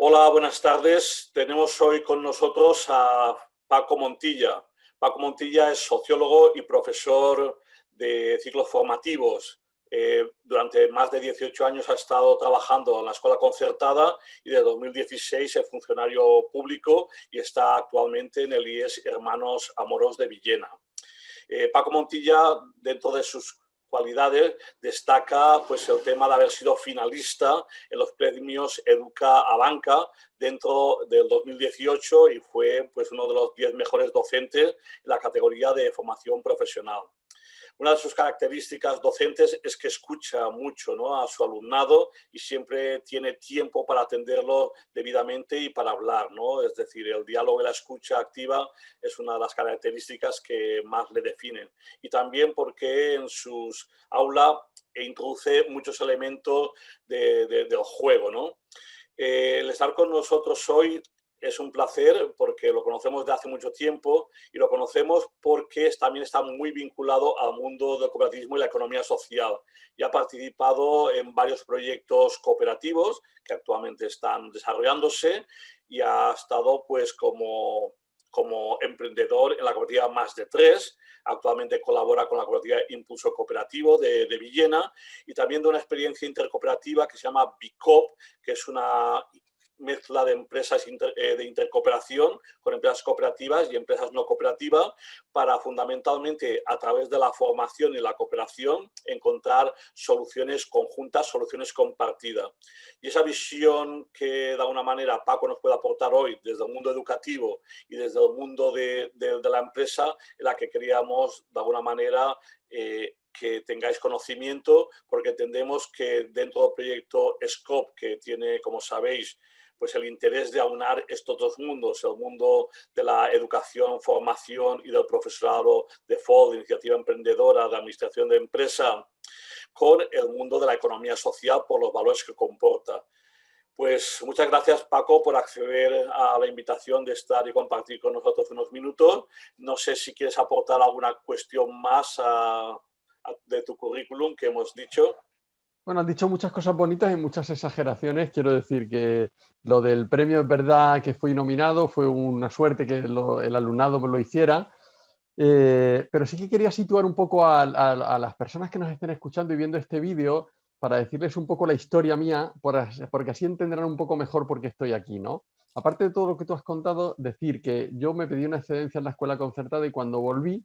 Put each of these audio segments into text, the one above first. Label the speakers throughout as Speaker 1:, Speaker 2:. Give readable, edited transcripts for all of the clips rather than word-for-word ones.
Speaker 1: Hola, buenas tardes. Tenemos hoy con nosotros a Paco Montilla. Paco Montilla es sociólogo y profesor de ciclos formativos. Durante más de 18 años ha estado trabajando en la escuela concertada y de 2016 es funcionario público y está actualmente en el IES Hermanos Amorós de Villena. Paco Montilla, dentro de sus cualidades, destaca pues, el tema de haber sido finalista en los premios Educa a Banca dentro del 2018 y fue pues, uno de los 10 mejores docentes en la categoría de formación profesional. Una de sus características docentes es que escucha mucho, ¿no?, a su alumnado y siempre tiene tiempo para atenderlo debidamente y para hablar, ¿no? Es decir, el diálogo y la escucha activa es una de las características que más le definen. Y también porque en sus aulas introduce muchos elementos del juego, ¿no? El estar con nosotros hoy es un placer porque lo conocemos de hace mucho tiempo y lo conocemos porque también está muy vinculado al mundo del cooperativismo y la economía social y ha participado en varios proyectos cooperativos que actualmente están desarrollándose y ha estado pues como emprendedor en la cooperativa Más de Tres. Actualmente colabora con la cooperativa Impulso Cooperativo de Villena y también de una experiencia intercooperativa que se llama BICOP, que es una mezcla de empresas de intercooperación con empresas cooperativas y empresas no cooperativas para fundamentalmente a través de la formación y la cooperación encontrar soluciones conjuntas, soluciones compartidas. Y esa visión que de alguna manera Paco nos puede aportar hoy desde el mundo educativo y desde el mundo de la empresa, en la que queríamos de alguna manera que tengáis conocimiento, porque entendemos que dentro del proyecto SCOP, que tiene, como sabéis, pues el interés de aunar estos dos mundos, el mundo de la educación, formación y del profesorado de FOD, de iniciativa emprendedora, de administración de empresa, con el mundo de la economía social por los valores que comporta. Pues muchas gracias, Paco, por acceder a la invitación de estar y compartir con nosotros unos minutos. No sé si quieres aportar alguna cuestión más de tu currículum que hemos dicho.
Speaker 2: Bueno, has dicho muchas cosas bonitas y muchas exageraciones. Quiero decir que lo del premio es verdad que fui nominado, fue una suerte que el alumnado me lo hiciera, pero sí que quería situar un poco a las personas que nos estén escuchando y viendo este vídeo para decirles un poco la historia mía, porque así entenderán un poco mejor por qué estoy aquí, ¿no? Aparte de todo lo que tú has contado, decir que yo me pedí una excedencia en la escuela concertada y cuando volví,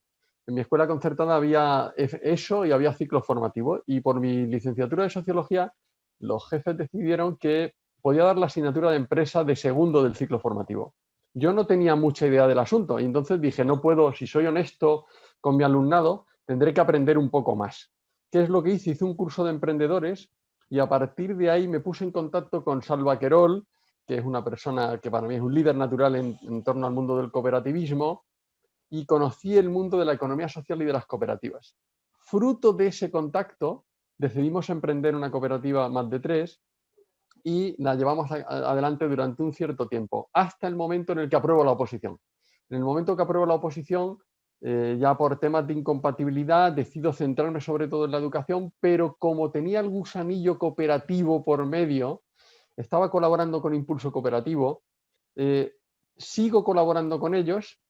Speaker 2: en mi escuela concertada había eso y había ciclo formativo. Y por mi licenciatura de Sociología, los jefes decidieron que podía dar la asignatura de empresa de segundo del ciclo formativo. Yo no tenía mucha idea del asunto y entonces dije, no puedo, si soy honesto con mi alumnado, tendré que aprender un poco más. ¿Qué es lo que hice? Hice un curso de emprendedores y a partir de ahí me puse en contacto con Salva Querol, que es una persona que para mí es un líder natural en torno al mundo del cooperativismo, y conocí el mundo de la economía social y de las cooperativas. Fruto de ese contacto, decidimos emprender una cooperativa Más de Tres y la llevamos adelante durante un cierto tiempo, hasta el momento en el que apruebo la oposición. En el momento que apruebo la oposición, ya por temas de incompatibilidad, decido centrarme sobre todo en la educación, pero como tenía el gusanillo cooperativo por medio, estaba colaborando con Impulso Cooperativo, sigo colaborando con ellos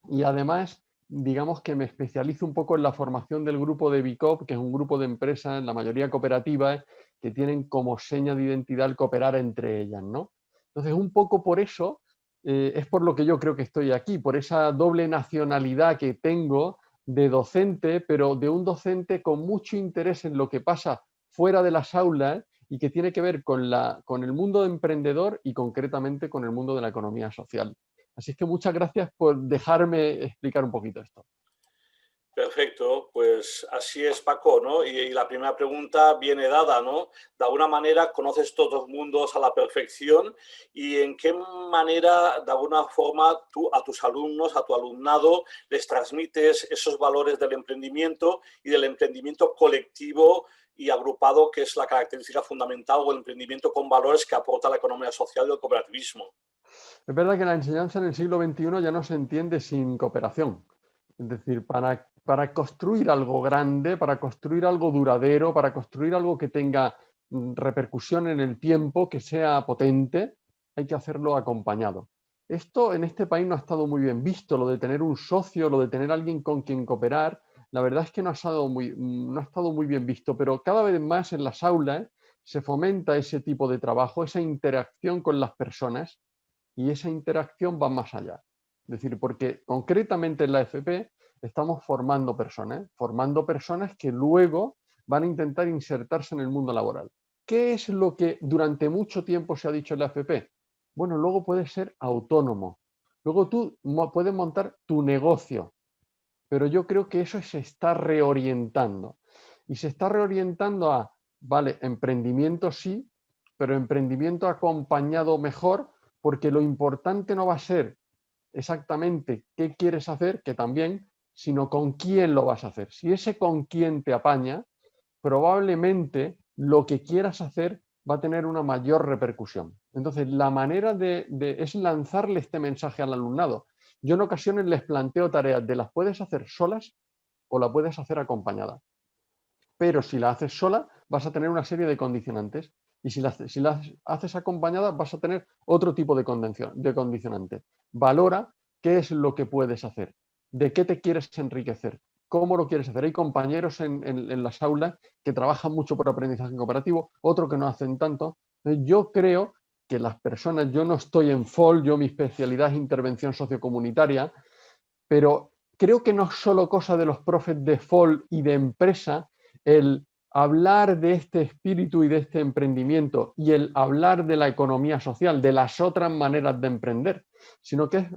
Speaker 2: y además, digamos que me especializo un poco en la formación del grupo de BICOP, que es un grupo de empresas, la mayoría cooperativas, que tienen como seña de identidad el cooperar entre ellas, ¿no? Entonces, un poco por eso es por lo que yo creo que estoy aquí, por esa doble nacionalidad que tengo de docente, pero de un docente con mucho interés en lo que pasa fuera de las aulas y que tiene que ver con el mundo de emprendedor y concretamente con el mundo de la economía social. Así es que muchas gracias por dejarme explicar un poquito esto.
Speaker 1: Perfecto, pues así es, Paco, ¿no? Y la primera pregunta viene dada, ¿no? De alguna manera conoces todos los mundos a la perfección y en qué manera, de alguna forma, tú a tus alumnos, a tu alumnado, les transmites esos valores del emprendimiento y del emprendimiento colectivo y agrupado, que es la característica fundamental, o el emprendimiento con valores que aporta la economía social y el cooperativismo.
Speaker 2: Es verdad que la enseñanza en el siglo XXI ya no se entiende sin cooperación. Es decir, para construir algo grande, para construir algo duradero, para construir algo que tenga repercusión en el tiempo, que sea potente, hay que hacerlo acompañado. Esto en este país no ha estado muy bien visto, lo de tener un socio, lo de tener alguien con quien cooperar. La verdad es que no ha estado muy bien visto, pero cada vez más en las aulas se fomenta ese tipo de trabajo, esa interacción con las personas, y esa interacción va más allá. Es decir, porque concretamente en la FP estamos formando personas que luego van a intentar insertarse en el mundo laboral. ¿Qué es lo que durante mucho tiempo se ha dicho en la FP? Bueno, luego puedes ser autónomo, luego tú puedes montar tu negocio, pero yo creo que eso se está reorientando. Y se está reorientando a, vale, emprendimiento sí, pero emprendimiento acompañado mejor, porque lo importante no va a ser exactamente qué quieres hacer, que también, sino con quién lo vas a hacer. Si ese con quién te apaña, probablemente lo que quieras hacer va a tener una mayor repercusión. Entonces, la manera es lanzarle este mensaje al alumnado. Yo en ocasiones les planteo tareas de las puedes hacer solas o la puedes hacer acompañada. Pero si la haces sola, vas a tener una serie de condicionantes. Y si la haces acompañada, vas a tener otro tipo de condicionante. Valora qué es lo que puedes hacer, de qué te quieres enriquecer, cómo lo quieres hacer. Hay compañeros en las aulas que trabajan mucho por aprendizaje cooperativo, otros que no hacen tanto. Yo creo que las personas, yo no estoy en FOL, yo mi especialidad es intervención sociocomunitaria, pero creo que no es solo cosa de los profes de FOL y de empresa el hablar de este espíritu y de este emprendimiento y el hablar de la economía social, de las otras maneras de emprender, sino que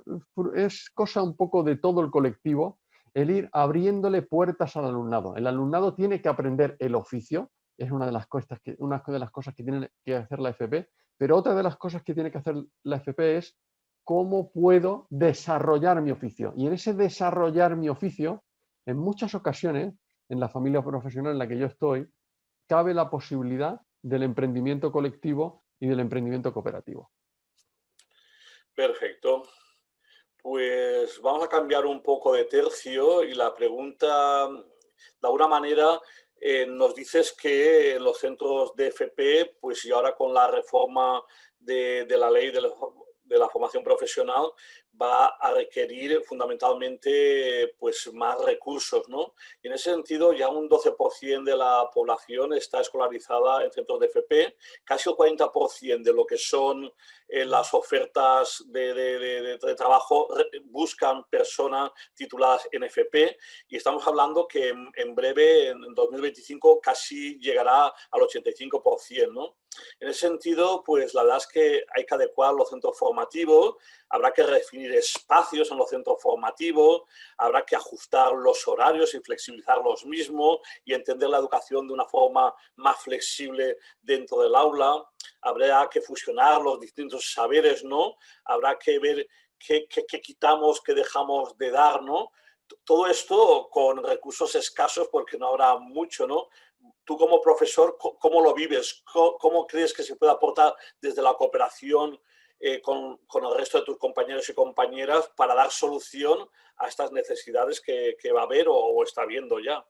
Speaker 2: es cosa un poco de todo el colectivo el ir abriéndole puertas al alumnado. El alumnado tiene que aprender el oficio, es una de las cosas que tiene que hacer la FP, pero otra de las cosas que tiene que hacer la FP es cómo puedo desarrollar mi oficio. Y en ese desarrollar mi oficio, en muchas ocasiones, en la familia profesional en la que yo estoy, cabe la posibilidad del emprendimiento colectivo y del emprendimiento cooperativo.
Speaker 1: Perfecto. Pues vamos a cambiar un poco de tercio y la pregunta, de alguna manera, nos dices que los centros de FP, pues y ahora con la reforma de la ley de la formación profesional, va a requerir fundamentalmente pues, más recursos, ¿no? Y en ese sentido, ya un 12% de la población está escolarizada en centros de FP, casi el 40% de lo que son las ofertas de trabajo buscan personas tituladas en FP, y estamos hablando que en breve, en 2025, casi llegará al 85%, ¿no? En ese sentido, pues la verdad es que hay que adecuar los centros formativos, habrá que definir espacios en los centros formativos, habrá que ajustar los horarios y flexibilizar los mismos y entender la educación de una forma más flexible dentro del aula. Habrá que fusionar los distintos saberes, ¿no? Habrá que ver qué quitamos, qué dejamos de dar, ¿no? Todo esto con recursos escasos porque no habrá mucho, ¿no? Tú como profesor, ¿cómo lo vives? ¿Cómo crees que se puede aportar desde la cooperación con el resto de tus compañeros y compañeras para dar solución a estas necesidades que va a haber o está habiendo ya?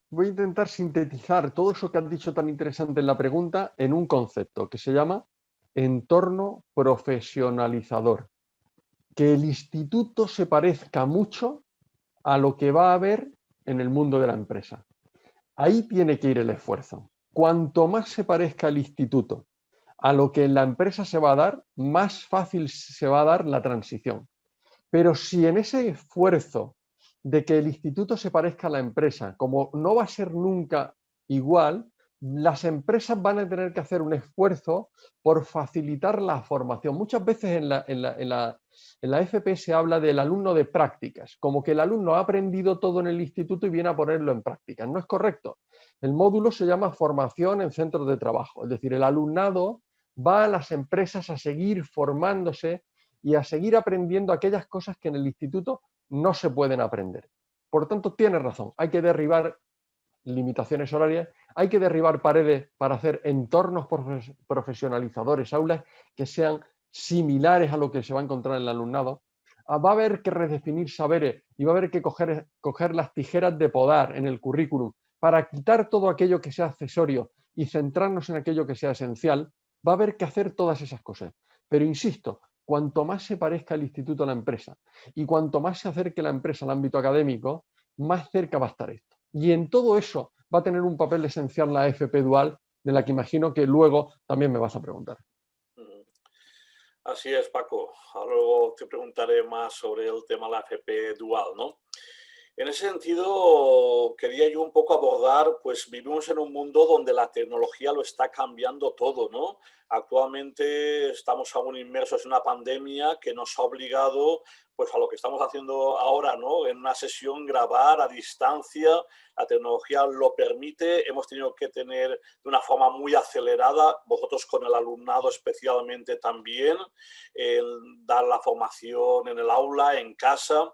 Speaker 2: Voy a intentar sintetizar todo eso que has dicho tan interesante en la pregunta en un concepto que se llama entorno profesionalizador. Que el instituto se parezca mucho a lo que va a haber en el mundo de la empresa. Ahí tiene que ir el esfuerzo. Cuanto más se parezca el instituto a lo que en la empresa se va a dar, más fácil se va a dar la transición. Pero si en ese esfuerzo de que el instituto se parezca a la empresa, como no va a ser nunca igual, las empresas van a tener que hacer un esfuerzo por facilitar la formación. Muchas veces en la FP se habla del alumno de prácticas, como que el alumno ha aprendido todo en el instituto y viene a ponerlo en prácticas. No es correcto. El módulo se llama formación en centros de trabajo, es decir, el alumnado va a las empresas a seguir formándose y a seguir aprendiendo aquellas cosas que en el instituto no se pueden aprender. Por tanto, tiene razón, hay que derribar limitaciones horarias, hay que derribar paredes para hacer entornos profesionalizadores, aulas que sean similares a lo que se va a encontrar en el alumnado. Va a haber que redefinir saberes y va a haber que coger las tijeras de podar en el currículum para quitar todo aquello que sea accesorio y centrarnos en aquello que sea esencial. Va a haber que hacer todas esas cosas. Pero insisto, cuanto más se parezca el instituto a la empresa y cuanto más se acerque la empresa al ámbito académico, más cerca va a estar esto. Y en todo eso va a tener un papel esencial la FP Dual, de la que imagino que luego también me vas a preguntar.
Speaker 1: Así es, Paco. Ahora luego te preguntaré más sobre el tema de la FP Dual, ¿no? En ese sentido, quería yo un poco abordar, pues vivimos en un mundo donde la tecnología lo está cambiando todo, ¿no? Actualmente estamos aún inmersos en una pandemia que nos ha obligado, pues a lo que estamos haciendo ahora, ¿no? En una sesión grabar a distancia, la tecnología lo permite, hemos tenido que tener de una forma muy acelerada, vosotros con el alumnado especialmente también, dar la formación en el aula, en casa.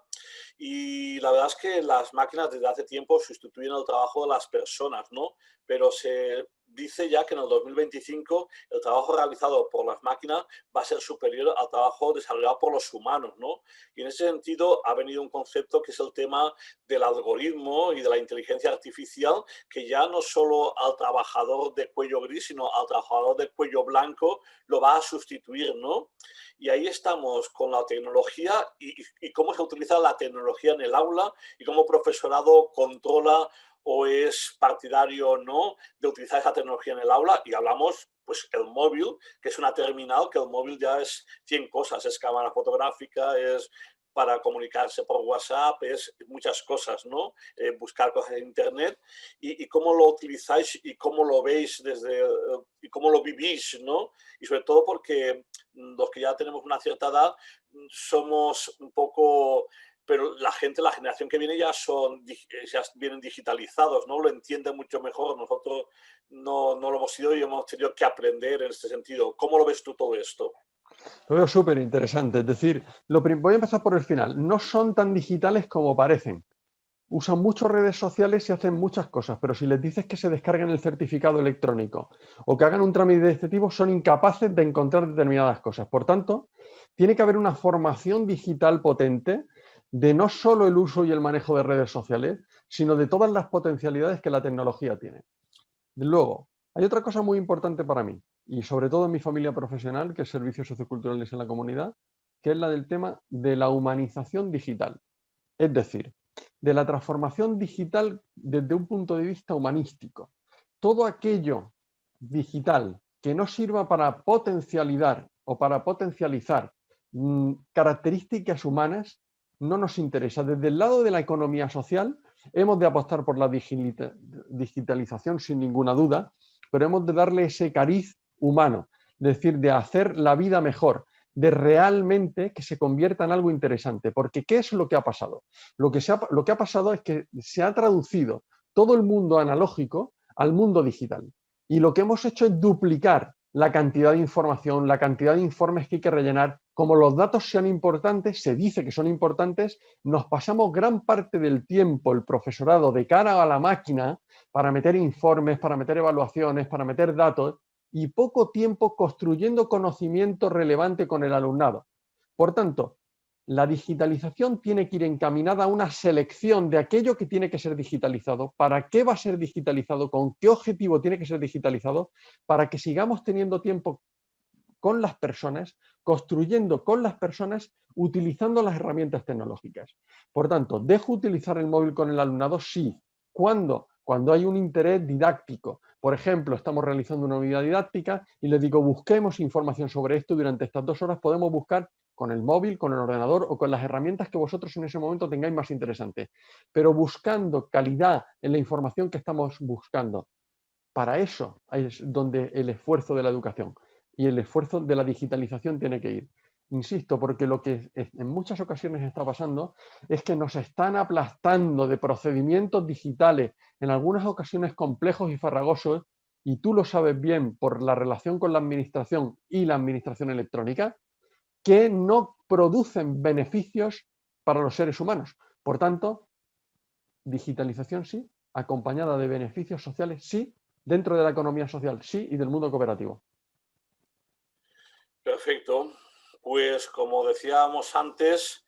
Speaker 1: Y la verdad es que las máquinas desde hace tiempo sustituyen el trabajo de las personas, ¿no? Pero se dice ya que en el 2025 el trabajo realizado por las máquinas va a ser superior al trabajo desarrollado por los humanos, ¿no? Y en ese sentido ha venido un concepto que es el tema del algoritmo y de la inteligencia artificial, que ya no solo al trabajador de cuello gris, sino al trabajador de cuello blanco lo va a sustituir, ¿no? Y ahí estamos con la tecnología y cómo se utiliza la tecnología en el aula y cómo el profesorado controla o es partidario o no de utilizar esa tecnología en el aula. Y hablamos, pues, el móvil, que es una terminal, que el móvil ya es 100 cosas, es cámara fotográfica, es para comunicarse por WhatsApp, es muchas cosas, ¿no? Buscar cosas en Internet y cómo lo utilizáis y cómo lo veis y cómo lo vivís, ¿no? Y sobre todo porque los que ya tenemos una cierta edad somos un poco, pero la generación que viene ya vienen digitalizados, ¿no? Lo entienden mucho mejor. Nosotros no lo hemos sido y hemos tenido que aprender en este sentido. ¿Cómo lo ves tú todo esto?
Speaker 2: Lo veo súper interesante. Es decir, voy a empezar por el final. No son tan digitales como parecen. Usan muchas redes sociales y hacen muchas cosas, pero si les dices que se descarguen el certificado electrónico o que hagan un trámite de este tipo, son incapaces de encontrar determinadas cosas. Por tanto, tiene que haber una formación digital potente de no solo el uso y el manejo de redes sociales, sino de todas las potencialidades que la tecnología tiene. Luego, hay otra cosa muy importante para mí, y sobre todo en mi familia profesional, que es Servicios Socioculturales en la Comunidad, que es la del tema de la humanización digital. Es decir, de la transformación digital desde un punto de vista humanístico. Todo aquello digital que no sirva para potencializar características humanas no nos interesa. Desde el lado de la economía social hemos de apostar por la digitalización sin ninguna duda, pero hemos de darle ese cariz humano, es decir, de hacer la vida mejor, de realmente que se convierta en algo interesante. Porque ¿qué es lo que ha pasado? Lo que ha pasado es que se ha traducido todo el mundo analógico al mundo digital. Y lo que hemos hecho es duplicar la cantidad de información, la cantidad de informes que hay que rellenar. Como los datos sean importantes, se dice que son importantes, nos pasamos gran parte del tiempo, el profesorado, de cara a la máquina para meter informes, para meter evaluaciones, para meter datos, y poco tiempo construyendo conocimiento relevante con el alumnado. Por tanto, la digitalización tiene que ir encaminada a una selección de aquello que tiene que ser digitalizado, para qué va a ser digitalizado, con qué objetivo tiene que ser digitalizado, para que sigamos teniendo tiempo con las personas, construyendo con las personas, utilizando las herramientas tecnológicas. Por tanto, ¿dejo utilizar el móvil con el alumnado? Sí. ¿Cuándo? Cuando hay un interés didáctico. Por ejemplo, estamos realizando una unidad didáctica y les digo, busquemos información sobre esto. Durante estas 2 horas podemos buscar con el móvil, con el ordenador o con las herramientas que vosotros en ese momento tengáis más interesantes. Pero buscando calidad en la información que estamos buscando. Para eso es donde el esfuerzo de la educación y el esfuerzo de la digitalización tiene que ir. Insisto, porque lo que en muchas ocasiones está pasando es que nos están aplastando de procedimientos digitales, en algunas ocasiones complejos y farragosos, y tú lo sabes bien por la relación con la administración y la administración electrónica, que no producen beneficios para los seres humanos. Por tanto, digitalización sí, acompañada de beneficios sociales sí, dentro de la economía social sí y del mundo cooperativo.
Speaker 1: Perfecto. Pues como decíamos antes,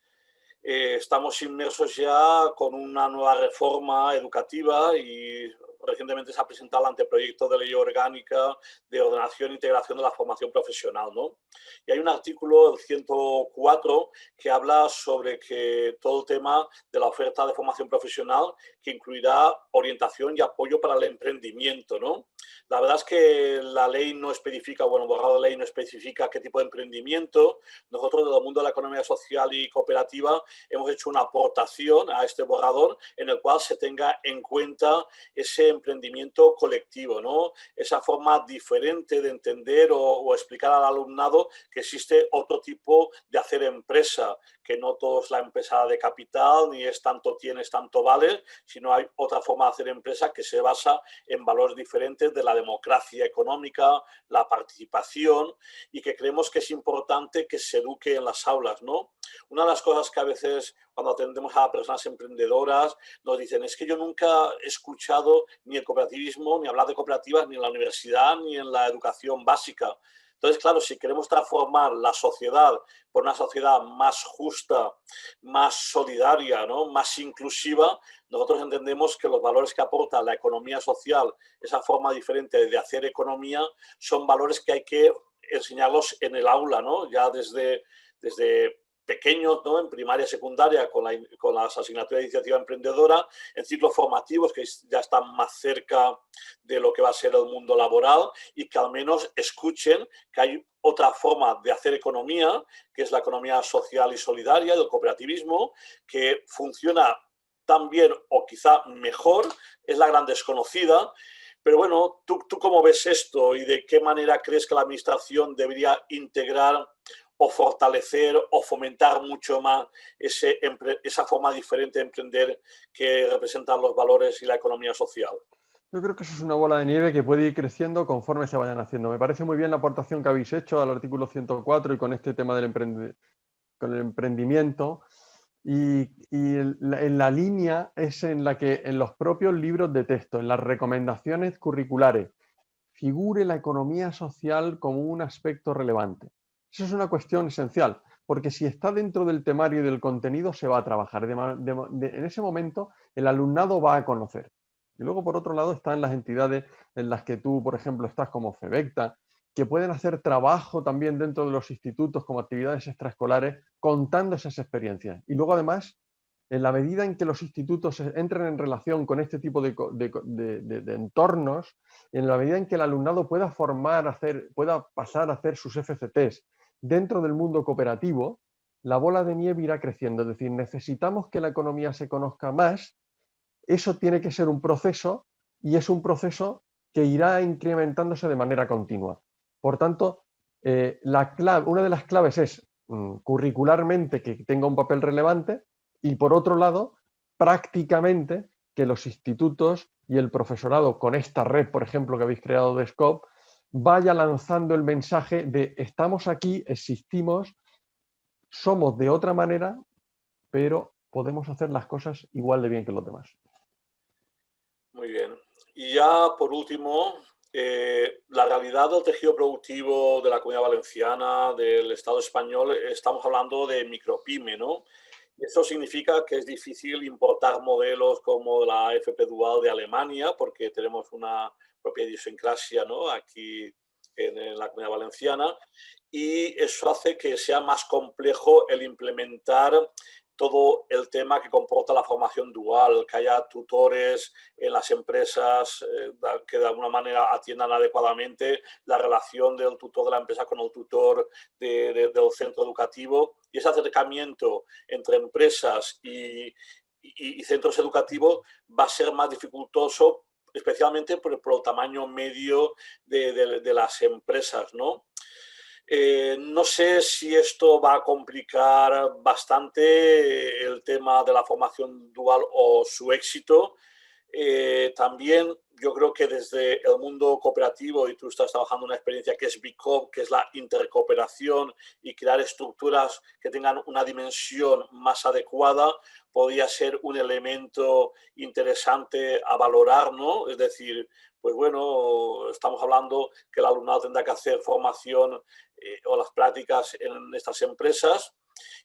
Speaker 1: estamos inmersos ya con una nueva reforma educativa y recientemente se ha presentado el anteproyecto de ley orgánica de ordenación e integración de la formación profesional, ¿no? Y hay un artículo, el 104, que habla sobre que todo el tema de la oferta de formación profesional, que incluirá orientación y apoyo para el emprendimiento, ¿no? La verdad es que la ley no especifica, bueno, borrado de ley no especifica qué tipo de emprendimiento. Nosotros, desde el mundo de la economía social y cooperativa, hemos hecho una aportación a este borrador en el cual se tenga en cuenta ese emprendimiento colectivo, ¿no? Esa forma diferente de entender o explicar al alumnado que existe otro tipo de hacer empresa, que no todo es la empresa de capital, ni es tanto tienes, tanto vale, sino hay otra forma de hacer empresa que se basa en valores diferentes de la democracia económica, la participación, y que creemos que es importante que se eduque en las aulas, ¿no? Una de las cosas que a veces cuando atendemos a personas emprendedoras nos dicen es que yo nunca he escuchado ni el cooperativismo, ni hablar de cooperativas, ni en la universidad, ni en la educación básica. Entonces, claro, si queremos transformar la sociedad por una sociedad más justa, más solidaria, ¿no? Más inclusiva, nosotros entendemos que los valores que aporta la economía social, esa forma diferente de hacer economía, son valores que hay que enseñarlos en el aula, ¿no? Ya desde pequeños, ¿no? En primaria, secundaria, con las asignaturas de iniciativa emprendedora, en ciclos formativos que ya están más cerca de lo que va a ser el mundo laboral y que al menos escuchen que hay otra forma de hacer economía, que es la economía social y solidaria, el cooperativismo, que funciona tan bien o quizá mejor, es la gran desconocida. Pero bueno, ¿tú cómo ves esto y de qué manera crees que la administración debería integrar o fortalecer o fomentar mucho más esa forma diferente de emprender que representan los valores y la economía social?
Speaker 2: Yo creo que eso es una bola de nieve que puede ir creciendo conforme se vayan haciendo. Me parece muy bien la aportación que habéis hecho al artículo 104 y con este tema del con el emprendimiento. En la línea es en la que en los propios libros de texto, en las recomendaciones curriculares, figure la economía social como un aspecto relevante. Eso es una cuestión esencial, porque si está dentro del temario y del contenido, se va a trabajar. En ese momento, el alumnado va a conocer. Y luego, por otro lado, están las entidades en las que tú, por ejemplo, estás como FEBECTA, que pueden hacer trabajo también dentro de los institutos como actividades extraescolares, contando esas experiencias. Y luego, además, en la medida en que los institutos entren en relación con este tipo de entornos, en la medida en que el alumnado pueda pueda pasar a hacer sus FCTs dentro del mundo cooperativo, la bola de nieve irá creciendo. Es decir, necesitamos que la economía se conozca más. Eso tiene que ser un proceso y es un proceso que irá incrementándose de manera continua. Por tanto, una de las claves es curricularmente que tenga un papel relevante y, por otro lado, prácticamente que los institutos y el profesorado con esta red, por ejemplo, que habéis creado de SCOPE, vaya lanzando el mensaje de estamos aquí, existimos, somos de otra manera, pero podemos hacer las cosas igual de bien que los demás.
Speaker 1: Muy bien. Y ya por último, la realidad del tejido productivo de la Comunidad Valenciana, del Estado español, estamos hablando de micropyme, ¿no? Eso significa que es difícil importar modelos como la FP Dual de Alemania, porque tenemos una propia idiosincrasia, ¿no? Aquí en la Comunidad Valenciana, y eso hace que sea más complejo el implementar todo el tema que comporta la formación dual, que haya tutores en las empresas que de alguna manera atiendan adecuadamente la relación del tutor de la empresa con el tutor del centro educativo, y ese acercamiento entre empresas y centros educativos va a ser más dificultoso, especialmente por el tamaño medio de las empresas, ¿no? No sé si esto va a complicar bastante el tema de la formación dual o su éxito. También yo creo que desde el mundo cooperativo, y tú estás trabajando en una experiencia que es BICOP, que es la intercooperación y crear estructuras que tengan una dimensión más adecuada, podría ser un elemento interesante a valorar, ¿no? Es decir, pues bueno, estamos hablando que el alumnado tendrá que hacer formación o las prácticas en estas empresas,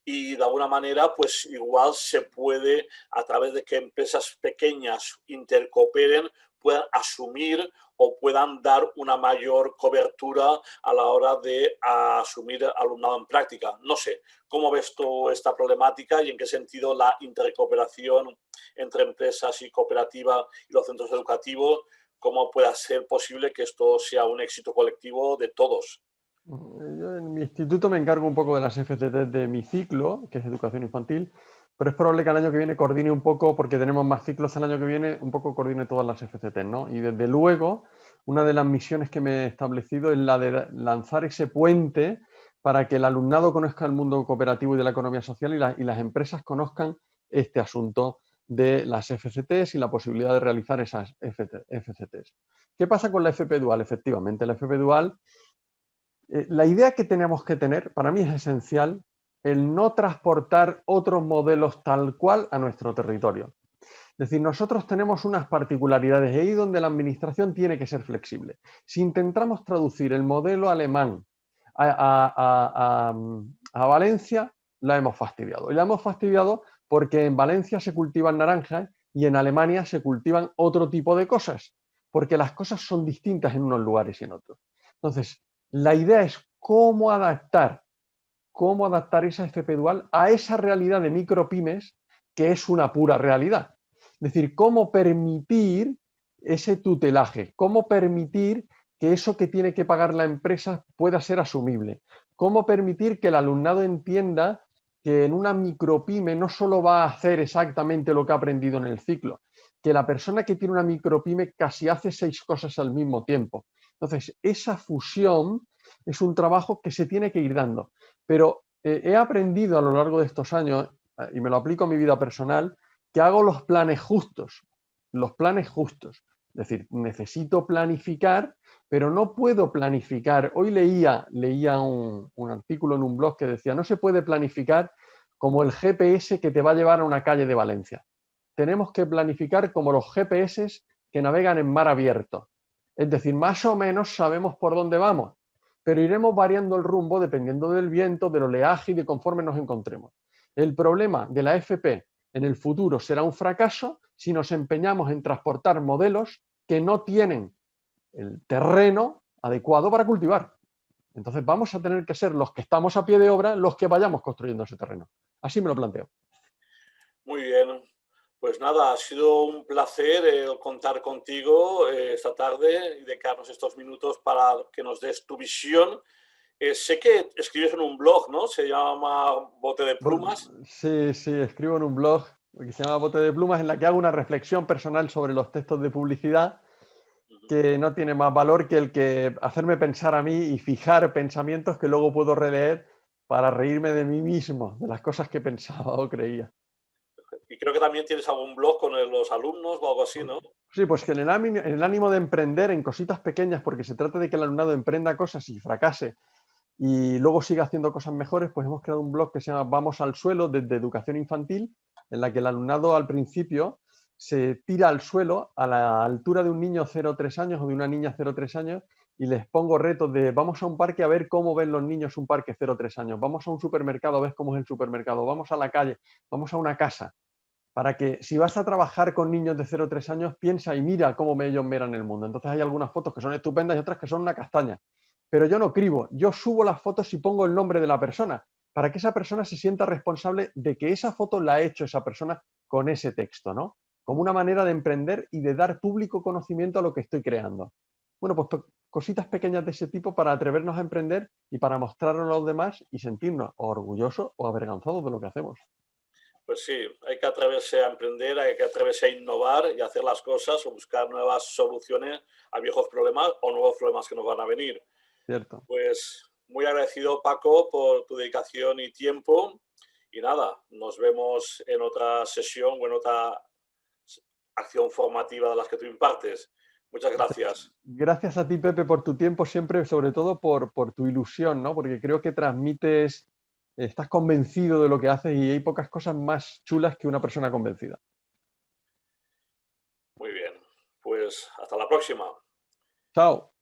Speaker 1: y de alguna manera pues igual se puede, a través de que empresas pequeñas intercooperen, puedan asumir o puedan dar una mayor cobertura a la hora de asumir alumnado en práctica. No sé, ¿cómo ves tú esta problemática y en qué sentido la intercooperación entre empresas y cooperativa y los centros educativos, cómo pueda ser posible que esto sea un éxito colectivo de todos?
Speaker 2: Yo en mi instituto me encargo un poco de las FCT de mi ciclo, que es educación infantil, pero es probable que el año que viene coordine un poco, porque tenemos más ciclos el año que viene, un poco coordine todas las FCT, ¿no? Y desde luego, una de las misiones que me he establecido es la de lanzar ese puente para que el alumnado conozca el mundo cooperativo y de la economía social y las empresas conozcan este asunto de las FCTs y la posibilidad de realizar esas FCTs. ¿Qué pasa con la FP Dual? Efectivamente, la FP Dual, la idea que tenemos que tener, para mí es esencial, el no transportar otros modelos tal cual a nuestro territorio. Es decir, nosotros tenemos unas particularidades y ahí donde la administración tiene que ser flexible. Si intentamos traducir el modelo alemán a Valencia, la hemos fastidiado. Y la hemos fastidiado porque en Valencia se cultivan naranjas y en Alemania se cultivan otro tipo de cosas, porque las cosas son distintas en unos lugares y en otros. Entonces, la idea es cómo adaptar esa FP Dual a esa realidad de micropymes que es una pura realidad. Es decir, cómo permitir ese tutelaje, cómo permitir que eso que tiene que pagar la empresa pueda ser asumible, cómo permitir que el alumnado entienda que en una micropyme no solo va a hacer exactamente lo que ha aprendido en el ciclo, que la persona que tiene una micropyme casi hace 6 cosas al mismo tiempo. Entonces, esa fusión es un trabajo que se tiene que ir dando. Pero he aprendido a lo largo de estos años, y me lo aplico a mi vida personal, que hago los planes justos. Los planes justos. Es decir, necesito planificar, pero no puedo planificar. Hoy leía un artículo en un blog que decía, no se puede planificar como el GPS que te va a llevar a una calle de Valencia. Tenemos que planificar como los GPS que navegan en mar abierto. Es decir, más o menos sabemos por dónde vamos, pero iremos variando el rumbo dependiendo del viento, del oleaje y de conforme nos encontremos. El problema de la FP en el futuro será un fracaso si nos empeñamos en transportar modelos que no tienen el terreno adecuado para cultivar. Entonces vamos a tener que ser los que estamos a pie de obra los que vayamos construyendo ese terreno. Así me lo planteo.
Speaker 1: Muy bien. Pues nada, ha sido un placer contar contigo esta tarde y dedicarnos estos minutos para que nos des tu visión. Sé que escribes en un blog, ¿no? Se llama Bote de Plumas.
Speaker 2: Sí, sí, escribo en un blog que se llama Bote de Plumas, en la que hago una reflexión personal sobre los textos de publicidad que no tiene más valor que el que hacerme pensar a mí y fijar pensamientos que luego puedo releer para reírme de mí mismo, de las cosas que pensaba o creía.
Speaker 1: Y creo que también tienes algún blog con los alumnos o algo así, ¿no?
Speaker 2: Sí, pues que en el ánimo de emprender en cositas pequeñas, porque se trata de que el alumnado emprenda cosas y fracase y luego siga haciendo cosas mejores, pues hemos creado un blog que se llama Vamos al suelo, desde educación infantil, en la que el alumnado al principio se tira al suelo a la altura de un niño 0-3 años o de una niña 0-3 años y les pongo retos de vamos a un parque a ver cómo ven los niños un parque 0-3 años, vamos a un supermercado a ver cómo es el supermercado, vamos a la calle, vamos a una casa, para que si vas a trabajar con niños de 0-3 años, piensa y mira cómo ellos miran el mundo. Entonces hay algunas fotos que son estupendas y otras que son una castaña. Pero yo no cribo, yo subo las fotos y pongo el nombre de la persona, para que esa persona se sienta responsable de que esa foto la ha hecho esa persona con ese texto, ¿no? Como una manera de emprender y de dar público conocimiento a lo que estoy creando. Bueno, pues cositas pequeñas de ese tipo para atrevernos a emprender y para mostrarlo a los demás y sentirnos orgullosos o avergonzados de lo que hacemos.
Speaker 1: Pues sí, hay que atreverse a emprender, hay que atreverse a innovar y hacer las cosas o buscar nuevas soluciones a viejos problemas o nuevos problemas que nos van a venir.
Speaker 2: Cierto.
Speaker 1: Pues muy agradecido, Paco, por tu dedicación y tiempo. Y nada, nos vemos en otra sesión o en otra acción formativa de las que tú impartes. Muchas gracias.
Speaker 2: Gracias a ti, Pepe, por tu tiempo siempre, sobre todo por tu ilusión, ¿no? Porque creo que transmites, estás convencido de lo que haces y hay pocas cosas más chulas que una persona convencida.
Speaker 1: Muy bien, pues hasta la próxima.
Speaker 2: Chao.